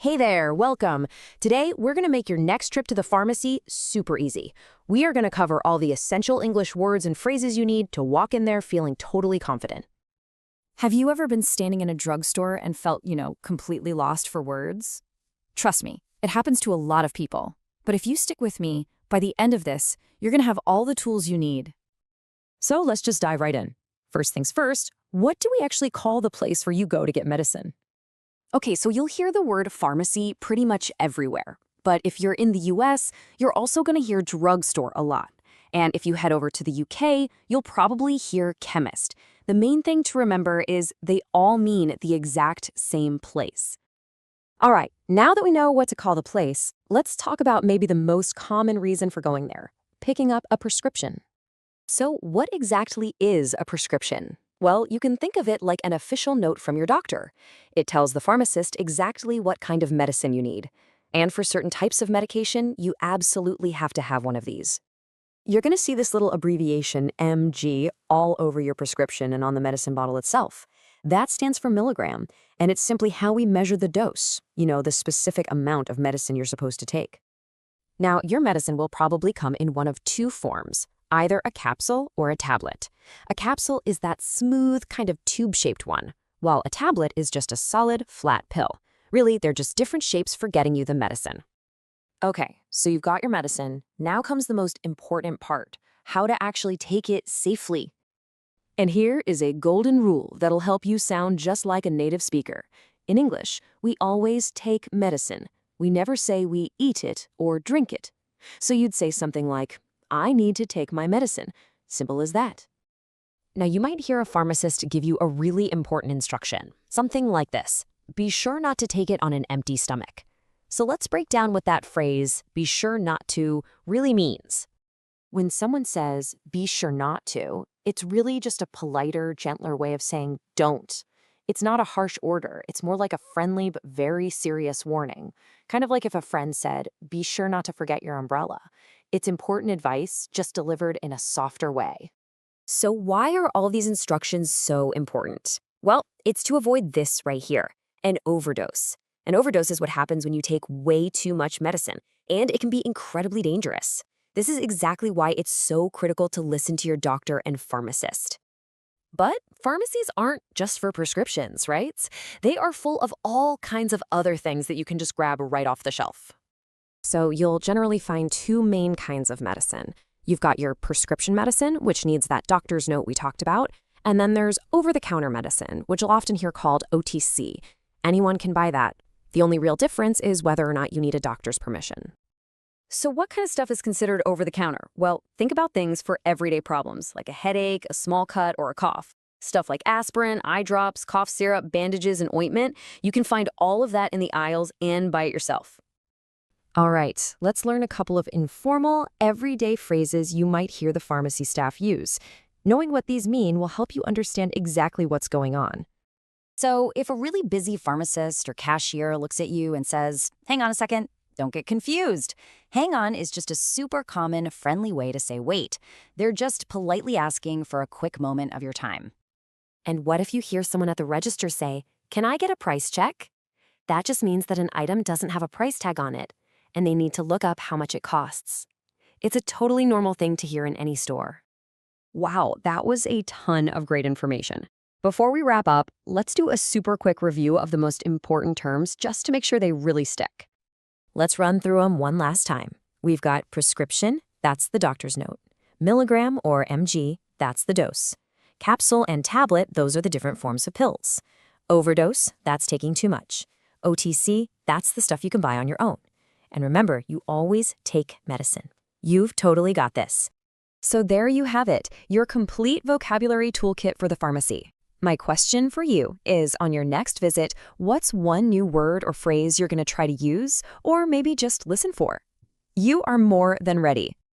Hey there, welcome. Today, we're going to make your next trip to the pharmacy super easy. We are going to cover all the essential English words and phrases you need to walk in there feeling totally confident. Have you ever been standing in a drugstore and felt, completely lost for words? Trust me, it happens to a lot of people. But if you stick with me, by the end of this, you're going to have all the tools you need. So let's just dive right in. First things first, what do we actually call the place where you go to get medicine? Okay, so you'll hear the word pharmacy pretty much everywhere. But if you're in the US, you're also going to hear drugstore a lot. And if you head over to the UK, you'll probably hear chemist. The main thing to remember is they all mean the exact same place. All right, now that we know what to call the place, let's talk about maybe the most common reason for going there, picking up a prescription. So what exactly is a prescription? Well, you can think of it like an official note from your doctor. It tells the pharmacist exactly what kind of medicine you need. And for certain types of medication, you absolutely have to have one of these. You're going to see this little abbreviation, MG, all over your prescription and on the medicine bottle itself. That stands for milligram, and it's simply how we measure the dose, the specific amount of medicine you're supposed to take. Now, your medicine will probably come in one of two forms, either a capsule or a tablet. A capsule is that smooth, kind of tube-shaped one, while a tablet is just a solid, flat pill. Really, they're just different shapes for getting you the medicine. Okay, so you've got your medicine. Now comes the most important part, how to actually take it safely. And here is a golden rule that'll help you sound just like a native speaker. In English, we always take medicine. We never say we eat it or drink it. So you'd say something like, I need to take my medicine. Simple as that. Now, you might hear a pharmacist give you a really important instruction, something like this. Be sure not to take it on an empty stomach. So let's break down what that phrase, be sure not to, really means. When someone says, be sure not to, it's really just a politer, gentler way of saying don't. It's not a harsh order. It's more like a friendly but very serious warning. Kind of like if a friend said, be sure not to forget your umbrella. It's important advice, just delivered in a softer way. So why are all these instructions so important? Well, it's to avoid this right here, an overdose. An overdose is what happens when you take way too much medicine, and it can be incredibly dangerous. This is exactly why it's so critical to listen to your doctor and pharmacist. But pharmacies aren't just for prescriptions, right? They are full of all kinds of other things that you can just grab right off the shelf. So you'll generally find two main kinds of medicine. You've got your prescription medicine, which needs that doctor's note we talked about, and then there's over-the-counter medicine, which you'll often hear called OTC. Anyone can buy that. The only real difference is whether or not you need a doctor's permission. So what kind of stuff is considered over-the-counter? Well, think about things for everyday problems, like a headache, a small cut, or a cough. Stuff like aspirin, eye drops, cough syrup, bandages, and ointment. You can find all of that in the aisles and buy it yourself. All right, let's learn a couple of informal, everyday phrases you might hear the pharmacy staff use. Knowing what these mean will help you understand exactly what's going on. So if a really busy pharmacist or cashier looks at you and says, hang on a second, don't get confused. Hang on is just a super common, friendly way to say wait. They're just politely asking for a quick moment of your time. And what if you hear someone at the register say, can I get a price check? That just means that an item doesn't have a price tag on it, and they need to look up how much it costs. It's a totally normal thing to hear in any store. Wow, that was a ton of great information. Before we wrap up, let's do a super quick review of the most important terms just to make sure they really stick. Let's run through them one last time. We've got prescription, that's the doctor's note. Milligram or mg, that's the dose. Capsule and tablet, those are the different forms of pills. Overdose, that's taking too much. OTC, that's the stuff you can buy on your own. And remember, you always take medicine. You've totally got this. So there you have it, your complete vocabulary toolkit for the pharmacy. My question for you is, on your next visit, what's one new word or phrase you're going to try to use, or maybe just listen for? You are more than ready.